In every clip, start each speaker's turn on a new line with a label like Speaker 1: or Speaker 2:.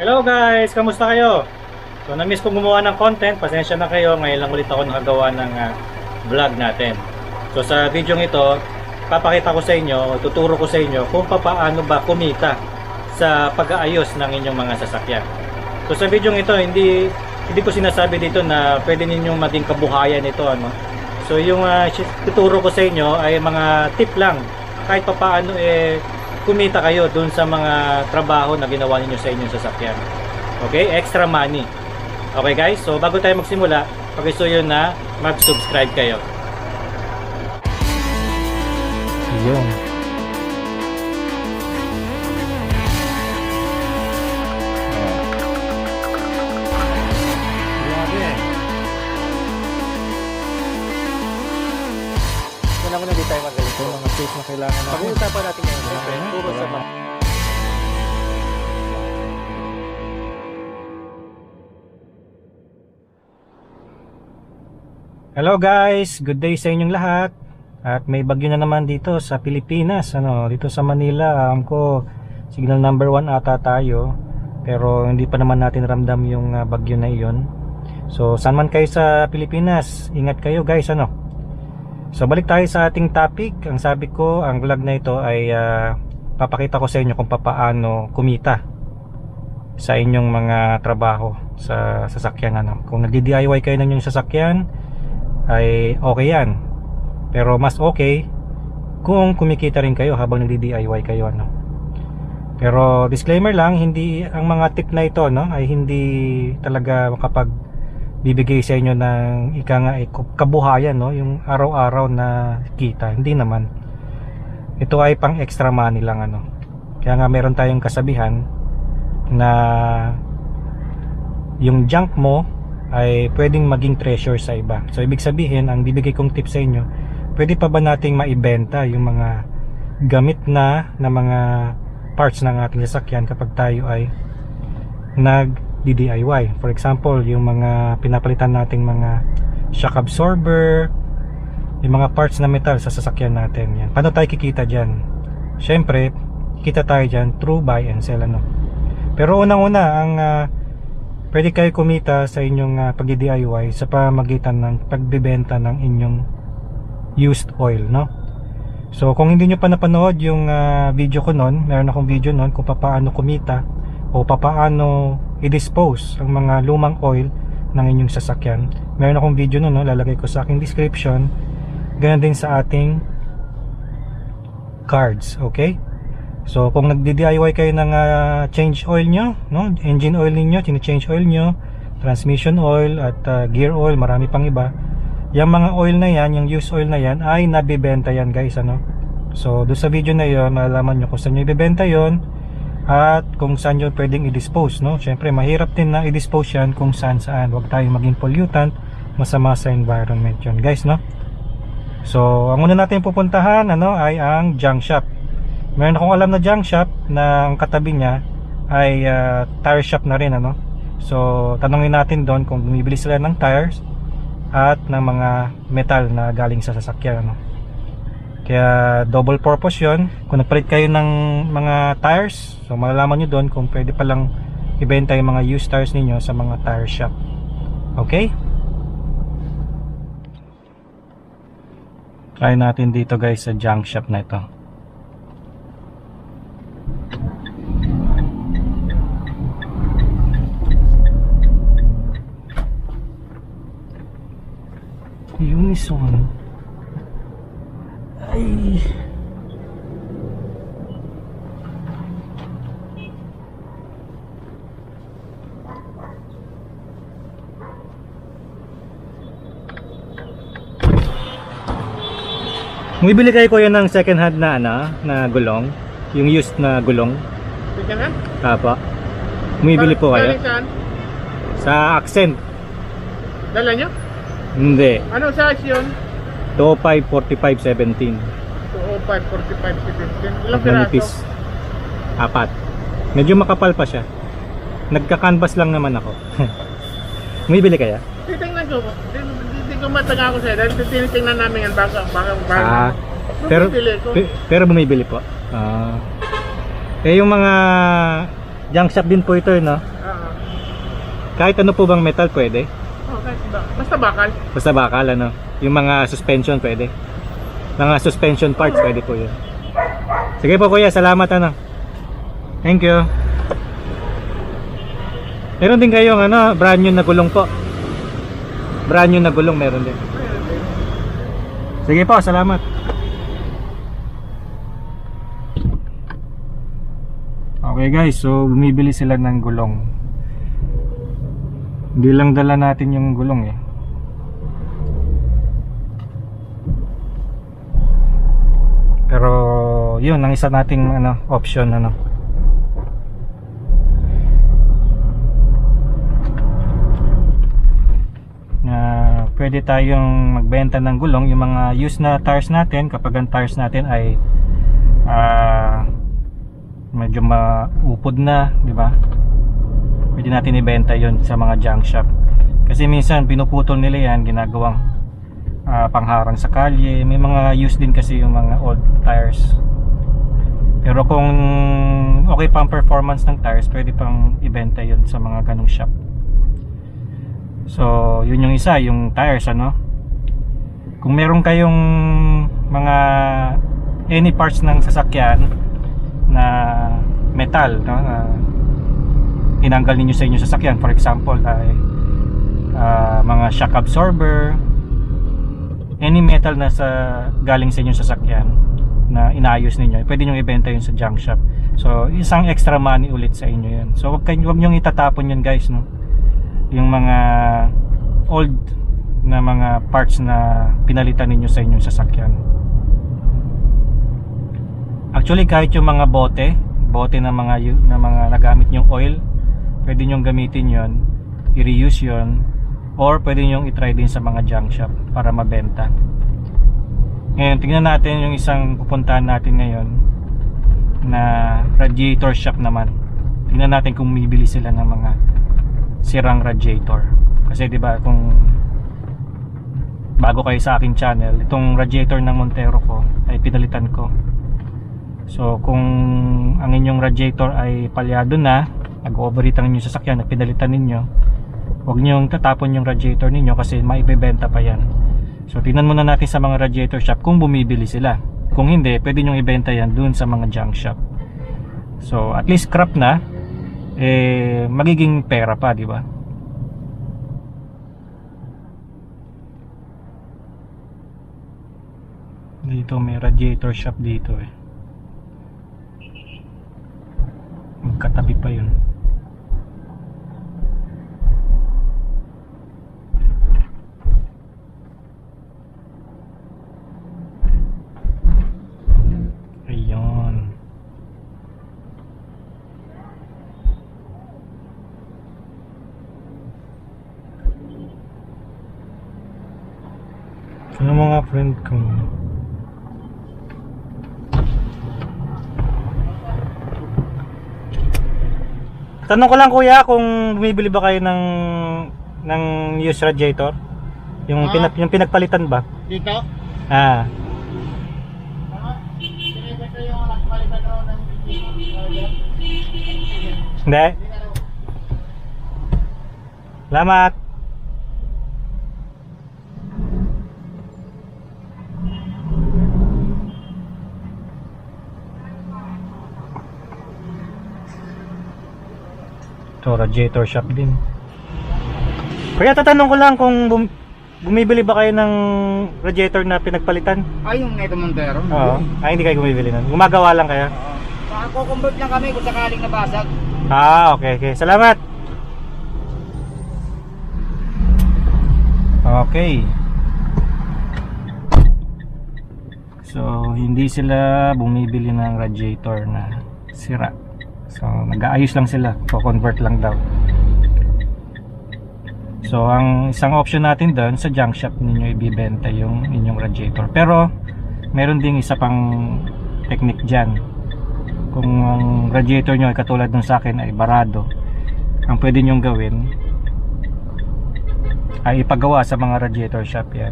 Speaker 1: Hello guys, kamusta kayo? So na-miss kong gumawa ng content, pasensya na kayo, ngayon lang ulit ako nakagawa ng vlog natin. So sa video ito, papakita ko sa inyo, tuturo ko sa inyo kung paano ba kumita sa pag-aayos ng inyong mga sasakyan. So sa video ito, hindi ko sinasabi dito na pwede ninyong maging kabuhayan ito, ano. So yung tuturo ko sa inyo ay mga tip lang, kahit paano kumita kayo dun sa mga trabaho na ginawa niyo sa inyong sasakyan. Okay? Extra money. Okay guys? So bago tayo magsimula, pag-isuyo na mag-subscribe kayo. Yun. Wala mo na di tayo magaling.
Speaker 2: Ito mga tips na kailangan natin.
Speaker 1: Pag-uusapan natin ngayon, siyempre, puro sa mga. Hello guys, good day sa inyong lahat. At may bagyo na naman dito sa Pilipinas, dito sa Manila. Alam ko signal number 1 ata tayo, pero hindi pa naman natin ramdam yung bagyo na iyon. So saan man kayo sa Pilipinas, ingat kayo guys, So balik tayo sa ating topic. Ang sabi ko, ang vlog na ito ay papakita ko sa inyo kung paano kumita sa inyong mga trabaho sa sasakyan, Kung nagdi-DIY kayo ng inyong sasakyan, ay okay yan. Pero mas okay kung kumikita rin kayo habang nagdi-DIY kayo, Pero disclaimer lang, hindi ang mga tip na ito, ay hindi talaga bibigay sa inyo ng kabuhayan, yung araw-araw na kita. Hindi naman. Ito ay pang extra money lang, Kaya nga meron tayong kasabihan na yung junk mo ay pwedeng maging treasure sa iba. So ibig sabihin, ang bibigay kong tip sa inyo, pwede pa ba nating maibenta yung mga gamit na mga parts ng ating sasakyan kapag tayo ay DIY. For example, yung mga pinapalitan nating mga shock absorber, yung mga parts na metal sa sasakyan natin. Yan. Paano tayo kikita dyan? Siyempre, kita tayo dyan through buy and sell, Pero unang-una, ang pwede kayo kumita sa inyong pag-DIY sa pamamagitan ng pagbebenta ng inyong used oil, So kung hindi nyo pa napanood yung video ko noon, meron akong video noon kung paano kumita o paano i-dispose ang mga lumang oil ng inyong sasakyan. Meron akong video nun, lalagay ko sa aking description. Ganun din sa ating cards, okay? So kung nagdi-DIY kayo ng change oil nyo, engine oil niyo, change oil nyo, transmission oil at gear oil, marami pang iba. Yung mga oil na yan, yung used oil na yan, ay nabibenta yan guys, So doon sa video na yon, malalaman nyo kung saan nyo ibibenta yon at kung saan nyo pwedeng i-dispose, Siyempre mahirap din na i-dispose yan kung saan. Huwag tayong maging pollutant, masama sa environment yun guys, So ang una natin pupuntahan ay ang junk shop. Meron akong alam na junk shop na ang katabi niya ay tire shop na rin, So tanongin natin doon kung bumibili sila ng tires at ng mga metal na galing sa sasakyan, Kaya double purpose yon. Kung nagpalit kayo ng mga tires, so malalaman nyo doon kung pwede palang ibenta yung mga used tires ninyo sa mga tire shop. Okay? Try natin dito guys sa junk shop na ito. Unison. Ay. Bumibili kayo kuya ng second hand na gulong, yung used na gulong.
Speaker 2: Second hand?
Speaker 1: Tapa. Bumibili po kayo?
Speaker 2: Galing saan?
Speaker 1: Sa Accent.
Speaker 2: Dala nyo?
Speaker 1: Hindi.
Speaker 2: Anong size yun?
Speaker 1: 205, 45, 17.
Speaker 2: 205, 45, 17. Ilang
Speaker 1: Manipis.
Speaker 2: piraso?
Speaker 1: 4. Medyo makapal pa siya. Nagka-canvas lang naman ako. Bumibili kaya?
Speaker 2: Titingnan ko. Hindi ko mataga ako sa'yo. Dahil tinitingnan namin yan. Baka.
Speaker 1: Pero
Speaker 2: bumibili ko.
Speaker 1: pero bumibili po. Yung mga Junk shop din po ito, no?
Speaker 2: Oo.
Speaker 1: Kahit ano po bang metal pwede?
Speaker 2: Okay, basta bakal.
Speaker 1: Basta bakal, ano? Yung mga suspension pwede? Mga suspension parts pwede po yun. Sige po kuya, salamat ano. Thank you. Meron din kayong ano, brand new na gulong po. Brand new na gulong meron din. Sige po, salamat. Okay guys, so bumibili sila ng gulong. Hindi lang dala natin yung gulong eh. Pero yun ang isa nating ano, option ano. Na pwede tayong magbenta ng gulong yung mga used na tires natin kapag ang tires natin ay medyo maupod na, di ba? Pwede natin ibenta yon sa mga junk shop. Kasi minsan pinuputol nila yan, ginagawang pangharang sa kalye. May mga used din kasi yung mga old tires. Pero kung okay pa ang performance ng tires, pwede pang ibenta yon sa mga ganong shop. So, yun yung isa, yung tires ano. Kung meron kayong mga any parts ng sasakyan na metal, no, na tinanggal ninyo sa inyong sasakyan, for example ay mga shock absorber, any metal na galing sa inyong sasakyan na inaayos ninyo, pwede nyo ibenta yun sa junk shop. So isang extra money ulit sa inyo yun. So wag nyo itatapon yun guys, no? Yung mga old na mga parts na pinalitan ninyo sa inyong sasakyan. Actually kahit yung mga bote na mga nagamit nyong oil, pwede nyong gamitin yon, i-reuse yon, or pwede nyong i-try din sa mga junk shop para mabenta. Ngayon tingnan natin yung isang pupuntahan natin ngayon na radiator shop naman. Tingnan natin kung bibili sila ng mga sirang radiator. Kasi 'di ba, kung bago kayo sa aking channel, itong radiator ng Montero ko ay pinalitan ko. So kung ang inyong radiator ay palyado na, nag-overheat ang inyong sasakyan na pinalitan ninyo, huwag nyong tatapon yung radiator ninyo kasi maibebenta pa yan. So tingnan muna natin sa mga radiator shop kung bumibili sila. Kung hindi, pwede nyong ibenta yan dun sa mga junk shop. So at least scrap na, magiging pera pa, di ba? Dito may radiator shop dito eh. Magkatabi pa yun. Ayun. Ano mga friend ko? Tanong ko lang kuya, kung bumibili ba kayo ng used radiator? Yung yung pinagpalitan ba?
Speaker 2: Dito?
Speaker 1: Ah.
Speaker 2: Sinibenta yung nagpalitan doon ng
Speaker 1: Hindi. Salamat. Ito, radiator shop din. Kaya tatanong ko lang kung bumibili ba kayo ng radiator na pinagpalitan?
Speaker 2: Ay, yung Neto Montero?
Speaker 1: Oo. Ay, hindi kayo bumibili nun. Gumagawa lang kaya?
Speaker 2: Kukumbert lang kami kung sakaling nabasag.
Speaker 1: Ah, okay, okay. Salamat. Okay. So, hindi sila bumibili ng radiator na sira. So, nag-aayos lang sila. Co-convert lang daw. So, ang isang option natin doon, sa junk shop ninyo ibibenta yung inyong radiator. Pero, meron ding isa pang technique dyan. Kung ang radiator nyo ay katulad ng sa akin ay barado, ang pwede nyong gawin ay ipagawa sa mga radiator shop yan.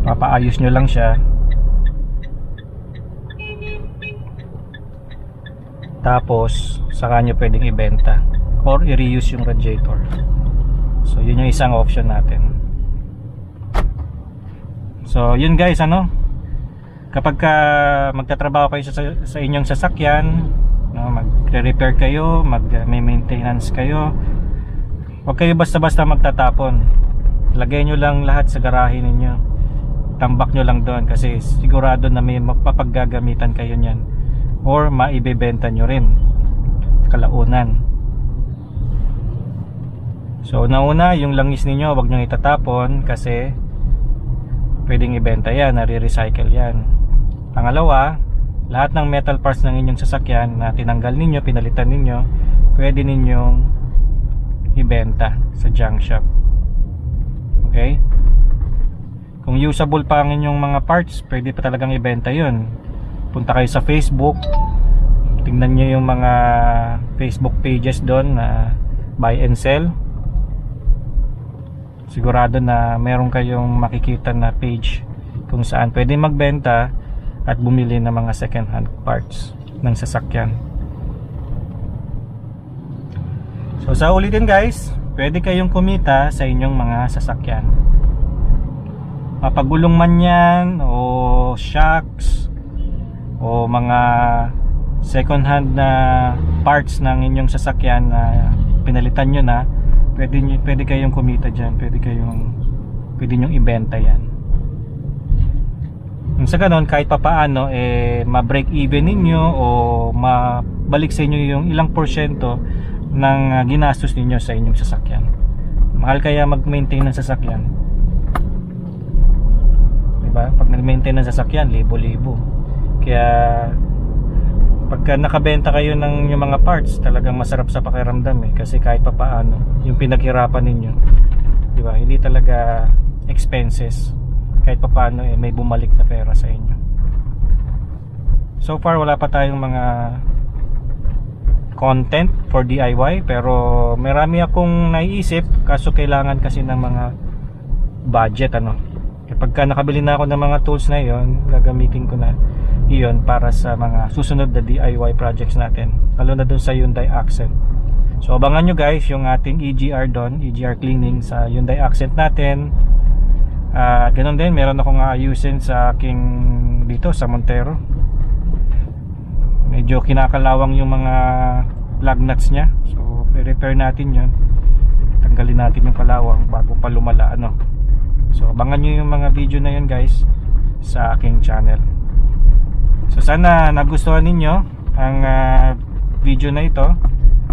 Speaker 1: Papaayos nyo lang siya. Tapos saka nyo pwedeng ibenta or i-reuse yung radiator. So yun yung isang option natin. So yun guys, ano, kapag ka magtatrabaho kayo sa inyong sasakyan, no, magre-repair kayo, may maintenance kayo, huwag kayo basta-basta magtatapon. Lagay nyo lang lahat sa garahe ninyo, tambak nyo lang doon, kasi sigurado na may mapapaggagamitan kayo nyan or maibebenta nyo rin kalaunan. So nauna, yung langis ninyo wag nyo itatapon kasi pwedeng ibenta yan, nare-recycle yan. Pangalawa, lahat ng metal parts ng inyong sasakyan na tinanggal ninyo, pinalitan ninyo, pwede ninyong ibenta sa junk shop. Okay? Kung usable pa ang inyong mga parts, pwede pa talagang ibenta yun. Punta kayo sa Facebook, tingnan nyo yung mga Facebook pages doon na buy and sell. Sigurado na meron kayong makikita na page kung saan pwede magbenta at bumili ng mga second hand parts ng sasakyan. So sa ulitin guys, pwede kayong kumita sa inyong mga sasakyan. Mapagulong man yan o shocks o mga second hand na parts ng inyong sasakyan na pinalitan nyo na, pwede kayong kumita dyan, pwede nyong ibenta yan. Sa ganon, kahit papaano ma-break even ninyo o mabalik sa inyo yung ilang porsyento ng ginastos ninyo sa inyong sasakyan. Mahal kaya mag-maintain ng sasakyan, diba? Pag nag-maintain ng sasakyan, libo-libo. Kaya pagka nakabenta kayo ng yung mga parts, talagang masarap sa pakiramdam kasi kahit papaano yung pinaghirapan ninyo, di ba, hindi talaga expenses, kahit papaano may bumalik na pera sa inyo. So far wala pa tayong mga content for DIY, pero marami akong naiisip, kaso kailangan kasi ng mga budget, ano. Kapag ka nakabili na ako ng mga tools na yon, gagamitin ko na iyon para sa mga susunod na DIY projects natin, lalo na dun sa Hyundai Accent. So abangan nyo guys yung ating EGR doon, EGR cleaning sa Hyundai Accent natin. Ganun din, meron akong ayusin sa aking dito sa Montero. Medyo kinakalawang yung mga lug nuts nya, so i-repair natin yun, tanggalin natin yung kalawang bago pa lumala, ano. So abangan nyo yung mga video na yun guys sa aking channel. So sana nagustuhan ninyo ang video na ito.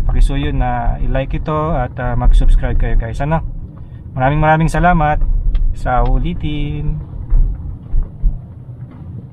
Speaker 1: Pakisuyo na i-like ito at mag-subscribe kayo guys, ano. Maraming salamat. Sa ulitin.